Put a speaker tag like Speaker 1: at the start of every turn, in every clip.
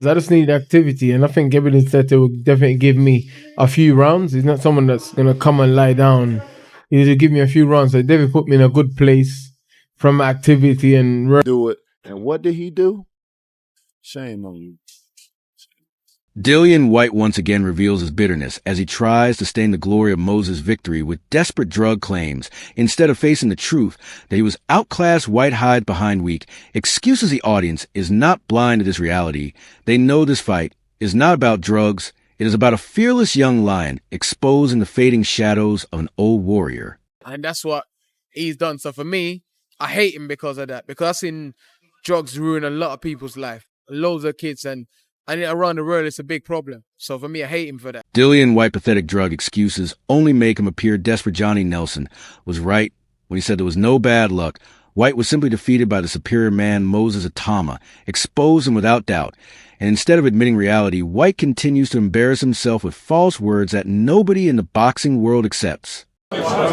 Speaker 1: 'Cause I just need activity, and I think Evidence said it would definitely give me a few rounds. He's not someone that's gonna come and lie down. He'll give me a few rounds. So David put me in a good place from activity and
Speaker 2: Do it. And what did he do? Shame on you.
Speaker 3: Dillian Whyte once again reveals his bitterness as he tries to stain the glory of Moses' victory with desperate drug claims. Instead of facing the truth that he was outclassed, Whyte hides behind weak excuses. The audience is not blind to this reality. They know this fight is not about drugs. It is about a fearless young lion exposed in the fading shadows of an old warrior.
Speaker 4: And that's what he's done. So for me, I hate him because of that. Because I've seen drugs ruin a lot of people's life. Loads of kids and around the world, it's a big problem. So for me, I hate him for that.
Speaker 3: Dillian Whyte's pathetic drug excuses only make him appear desperate. Johnny Nelson was right when he said there was no bad luck. Whyte was simply defeated by the superior man, Moses Itauma, exposed him without doubt. And instead of admitting reality, Whyte continues to embarrass himself with false words that nobody in the boxing world accepts.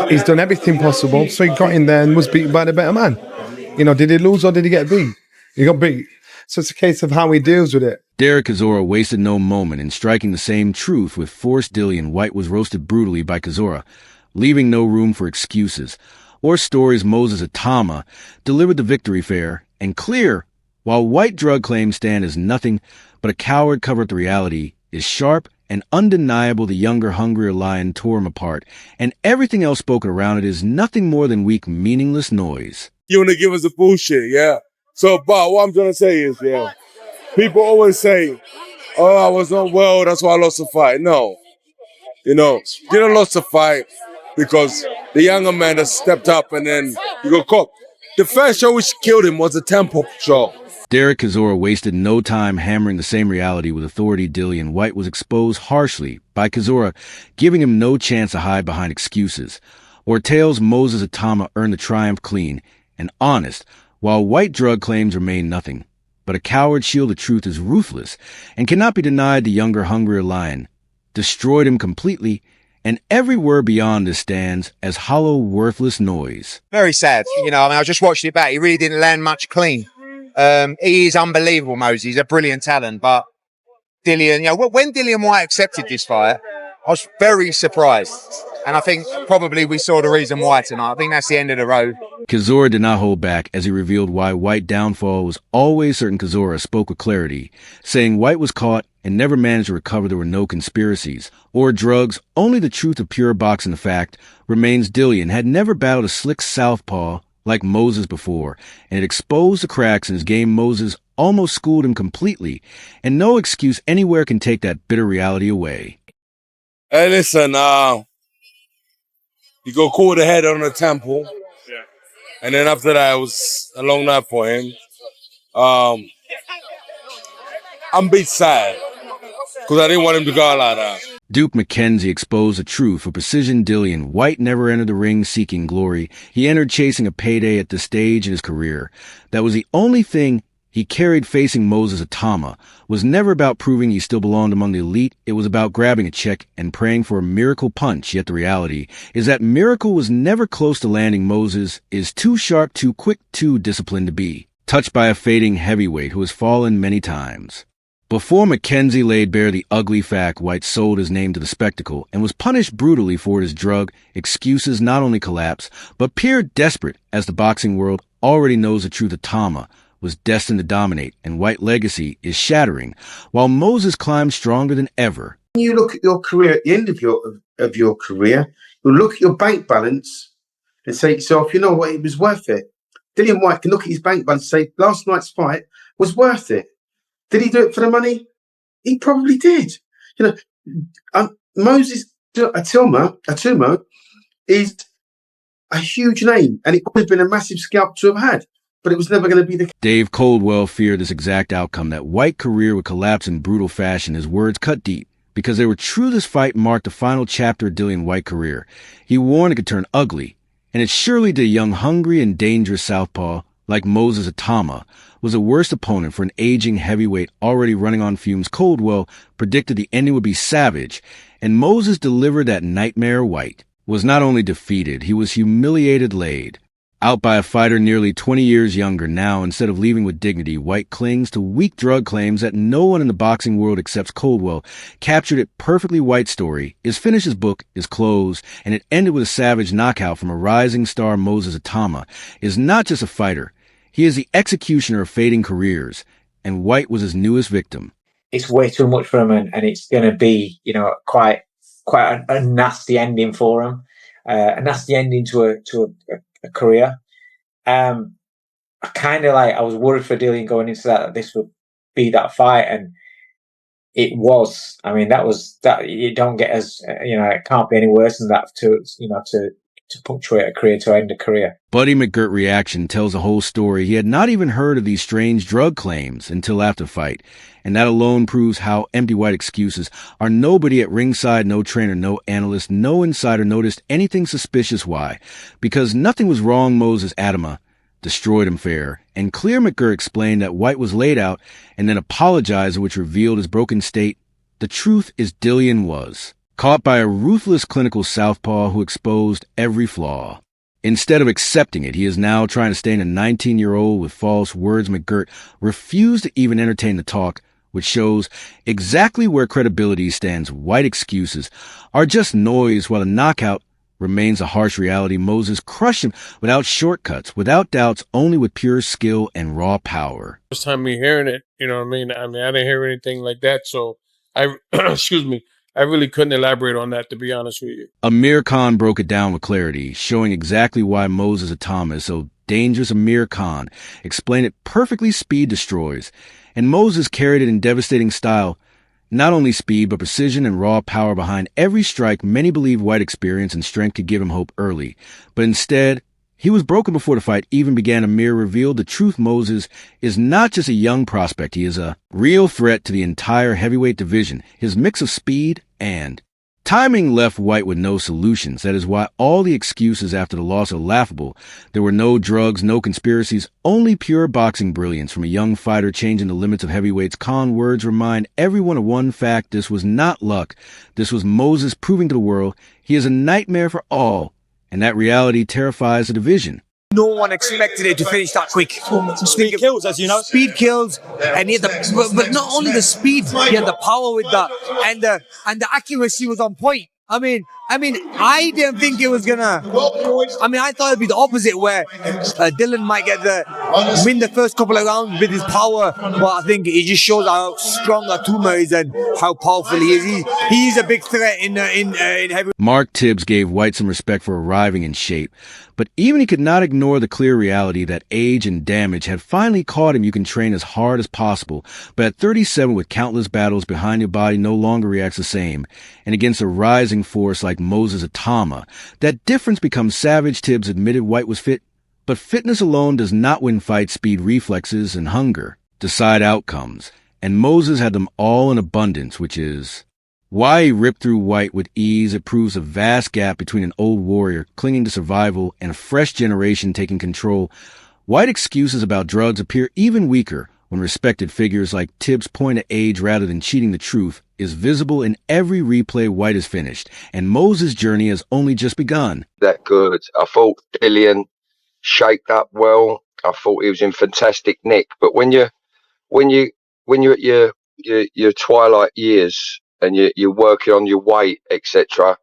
Speaker 5: He's done everything possible, so he got in there and was beaten by the better man. You know, did he lose or did he get beat? He got beat. So it's a case of how he deals with it.
Speaker 3: Derek Chisora wasted no moment in striking the same truth with force. Dillian Whyte was roasted brutally by Chisora, leaving no room for excuses or stories. Moses Itauma delivered the victory fair and clear, while Whyte drug claims stand as nothing but a coward covered. The reality is sharp and undeniable. The younger, hungrier lion tore him apart, and everything else spoken around it is nothing more than weak, meaningless noise.
Speaker 6: You want to give us a bullshit, yeah? So, but what I'm trying to say is, yeah, people always say, oh, I was not well, that's why I lost the fight. No. You know, you didn't lose the fight because the younger man that stepped up and then you got caught. The first show which killed him was a tempo show.
Speaker 3: Derek Chisora wasted no time hammering the same reality with authority. Dillian Whyte was exposed harshly by Chisora, giving him no chance to hide behind excuses. Orteil's Moses Itauma earned the triumph clean and honest, while Whyte drug claims remain nothing but a coward shield. The truth is ruthless and cannot be denied. The younger, hungrier lion destroyed him completely, and every word beyond this stands as hollow, worthless noise.
Speaker 7: Very sad. You know, I mean, I just watched it back. He really didn't land much clean. He is unbelievable, Moses. He's a brilliant talent. But Dillian, you know, when Dillian Whyte accepted this fight, I was very surprised. And I think probably we saw the reason why tonight. I think that's the end of the road.
Speaker 3: Chisora did not hold back as he revealed why Whyte's downfall was always certain. Chisora spoke with clarity, saying Whyte was caught and never managed to recover. There were no conspiracies or drugs, only the truth of pure boxing. The fact remains Dillian had never battled a slick southpaw like Moses before, and it exposed the cracks in his game. Moses almost schooled him completely, and no excuse anywhere can take that bitter reality away.
Speaker 6: Hey, listen, you got caught the head on the temple. Yeah. And then after that, it was a long night for him. I'm a bit sad because I didn't want him to go out like that.
Speaker 3: Duke McKenzie exposed the truth for precision. Dillian Whyte never entered the ring seeking glory. He entered chasing a payday. At this stage in his career, that was the only thing he carried. Facing Moses Itauma was never about proving he still belonged among the elite. It was about grabbing a check and praying for a miracle punch. Yet the reality is that miracle was never close to landing. Moses is too sharp, too quick, too disciplined to be touched by a fading heavyweight who has fallen many times. Before McKenzie laid bare the ugly fact, Whyte sold his name to the spectacle and was punished brutally for his drug. Excuses not only collapsed, but appeared desperate as the boxing world already knows the truth. Itauma was destined to dominate, and Whyte's legacy is shattering, while Moses climbs stronger than ever.
Speaker 8: When you look at your career, at the end of your career, you'll look at your bank balance and say to yourself, you know what, it was worth it. Dillian Whyte can look at his bank balance and say, last night's fight was worth it. Did he do it for the money? He probably did. You know, Moses Itauma is a huge name, and it could have been a massive scalp to have had, but it was never going to be the case.
Speaker 3: Dave Coldwell feared this exact outcome, that Whyte's career would collapse in brutal fashion. His words cut deep, because they were true. This fight marked the final chapter of Dillian Whyte's career. He warned it could turn ugly, and it surely did. A young, hungry, and dangerous southpaw like Moses Itauma was the worst opponent for an aging heavyweight already running on fumes. Coldwell predicted the ending would be savage, and Moses delivered that nightmare. Whyte was not only defeated, he was humiliated, laid Out by a fighter nearly 20 years younger now, instead of leaving with dignity, Whyte clings to weak drug claims that no one in the boxing world except Coldwell captured it perfectly. Whyte's story is finished his book, is closed, and it ended with a savage knockout from a rising star. Moses Itauma is not just a fighter. He is the executioner of fading careers, and Whyte was his newest victim.
Speaker 9: It's way too much for him, and it's going to be, quite a nasty ending for him, a nasty ending to a career. I was worried for Dillian going into that this would be that fight, and it was. I mean, that you don't get as it can't be any worse than that to punctuate a career, to end a career.
Speaker 3: Buddy McGirt reaction tells the whole story. He had not even heard of these strange drug claims until after the fight, and that alone proves how empty Whyte excuses are. Nobody at ringside, no trainer, no analyst, no insider noticed anything suspicious. Why? Because nothing was wrong. Moses Itauma destroyed him fair, and Clear McGirt explained that Whyte was laid out and then apologized, which revealed his broken state. The truth is Dillian was caught by a ruthless clinical southpaw who exposed every flaw. Instead of accepting it, he is now trying to stain a 19-year-old with false words. McGirt refused to even entertain the talk, which shows exactly where credibility stands. Whyte excuses are just noise, while the knockout remains a harsh reality. Moses crushed him without shortcuts, without doubts, only with pure skill and raw power.
Speaker 10: First time me hearing it, you know what I mean? I didn't hear anything like that, so excuse me, I really couldn't elaborate on that, to be honest with you.
Speaker 3: Amir Khan broke it down with clarity, showing exactly why Moses Itauma is so dangerous. Amir Khan explained it perfectly. Speed destroys, and Moses carried it in devastating style. Not only speed, but precision and raw power behind every strike. Many believe Whyte experience and strength could give him hope early, but instead, he was broken before the fight even began. Amir revealed the truth. Moses is not just a young prospect. He is a real threat to the entire heavyweight division. His mix of speed and timing left Whyte with no solutions. That is why all the excuses after the loss are laughable. There were no drugs, no conspiracies, only pure boxing brilliance from a young fighter changing the limits of heavyweights. Khan words remind everyone of one fact. This was not luck. This was Moses proving to the world he is a nightmare for all, and that reality terrifies the division.
Speaker 11: No one expected it to finish that quick.
Speaker 12: Speed kills, as you know.
Speaker 11: Speed kills, and he had but not only the speed, he had the power with that, and the accuracy was on point. I mean, I didn't think it was gonna. I thought it'd be the opposite, where Dillian might win the first couple of rounds with his power, but I think it just shows how strong Itauma is and how powerful he is. He's a big threat in heavy.
Speaker 3: Mark Tibbs gave Whyte some respect for arriving in shape, but even he could not ignore the clear reality that age and damage had finally caught him. You can train as hard as possible, but at 37, with countless battles behind your body, no longer reacts the same. And against a rising force like Moses Itauma, that difference becomes savage. Tibbs admitted Whyte was fit, but fitness alone does not win fights. Speed, reflexes, and hunger decide outcomes, and Moses had them all in abundance, which is why he ripped through Whyte with ease. It proves a vast gap between an old warrior clinging to survival and a fresh generation taking control. Whyte excuses about drugs appear even weaker when respected figures like Tibbs point at age rather than cheating. The truth is visible in every replay. Whyte is finished, and Moses' journey has only just begun.
Speaker 13: That good. I thought Dillian shaped up well. I thought he was in fantastic nick. But when you're at your twilight years and you're working on your weight, etc.,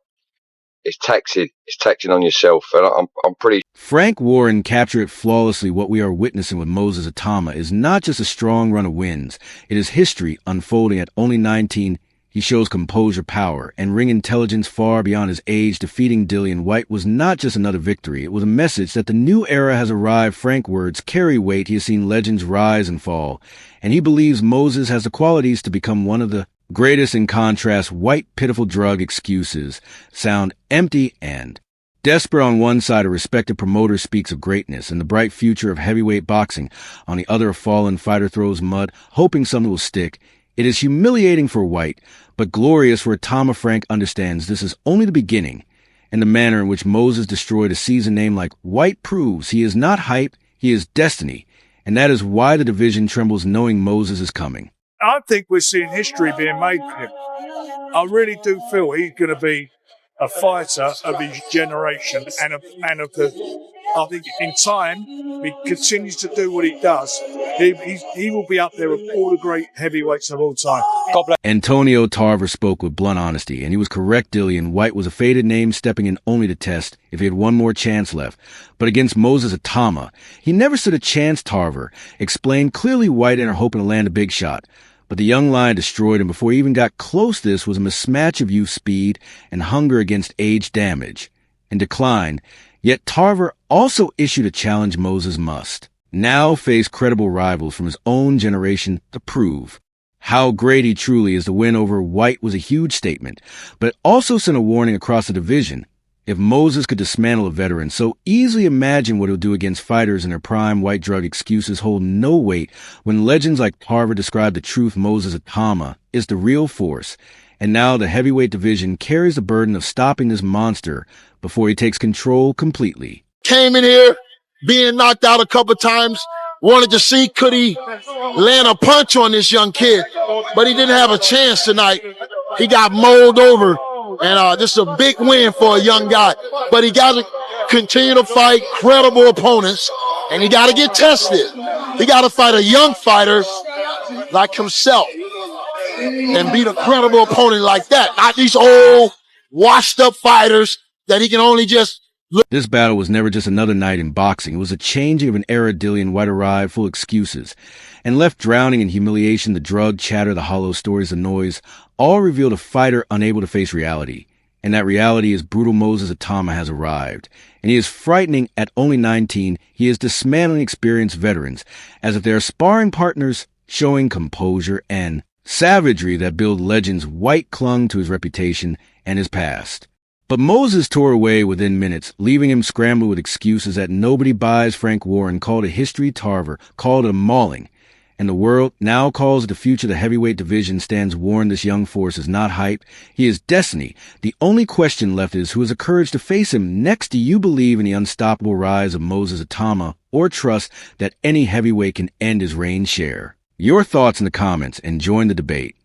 Speaker 13: it's taxing. It's taxing on yourself, and I'm pretty.
Speaker 3: Frank Warren captured it flawlessly. What we are witnessing with Moses Itauma is not just a strong run of wins. It is history unfolding. At only 19, he shows composure, power, and ring intelligence far beyond his age. Defeating Dillian Whyte was not just another victory. It was a message that the new era has arrived. Frank words carry weight. He has seen legends rise and fall, and he believes Moses has the qualities to become one of the greatest. In contrast, Whyte pitiful drug excuses sound empty and desperate. On one side, a respected promoter speaks of greatness and the bright future of heavyweight boxing. On the other, a fallen fighter throws mud, hoping something will stick. It is humiliating for Whyte, but glorious for Itauma. Frank understands this is only the beginning, and the manner in which Moses destroyed a seasoned name like Whyte proves he is not hype, he is destiny, and that is why the division trembles knowing Moses is coming.
Speaker 12: I think we're seeing history being made for him. I really do feel he's going to be a fighter of his generation and of the I think in time, he continues to do what he does. He will be up there with all the great heavyweights of all time. God bless.
Speaker 3: Antonio Tarver spoke with blunt honesty, and he was correct. Dillian Whyte was a faded name stepping in only to test if he had one more chance left. But against Moses Itauma, he never stood a chance, Tarver explained. Clearly Whyte entered hoping to land a big shot. But the young lion destroyed him before he even got close. This was a mismatch of youth speed and hunger against age damage, and declined. Yet Tarver also issued a challenge Moses must now face credible rivals from his own generation to prove how great he truly is. The win over Whyte was a huge statement, but it also sent a warning across the division. If Moses could dismantle a veteran so easily, imagine what he'll do against fighters in their prime. White drug excuses hold no weight when legends like Tarver describe the truth. Moses Itauma is the real force, and now the heavyweight division carries the burden of stopping this monster before he takes control completely.
Speaker 14: Came in here being knocked out a couple times, wanted to see could he land a punch on this young kid, but he didn't have a chance tonight. He got mowed over. And this is a big win for a young guy. But he got to continue to fight credible opponents, and he got to get tested. He got to fight a young fighter like himself and beat a credible opponent like that. Not these old, washed-up fighters that he can only just look.
Speaker 3: This battle was never just another night in boxing. It was a changing of an era. Dillian Whyte arrived full of excuses and left drowning in humiliation. The drug chatter, the hollow stories, the noise, all revealed a fighter unable to face reality. And that reality is brutal. Moses Itauma has arrived, and he is frightening. At only 19, he is dismantling experienced veterans as if they are sparring partners, showing composure and savagery that build legends. Whyte clung to his reputation and his past. But Moses tore away within minutes, leaving him scrambling with excuses that nobody buys. Frank Warren called it history. Tarver called it a mauling. And the world now calls it the future. The heavyweight division stands warned. This young force is not hype. He is destiny. The only question left is who has the courage to face him next. Do you believe in the unstoppable rise of Moses Itauma, or trust that any heavyweight can end his reign? Share your thoughts in the comments and join the debate.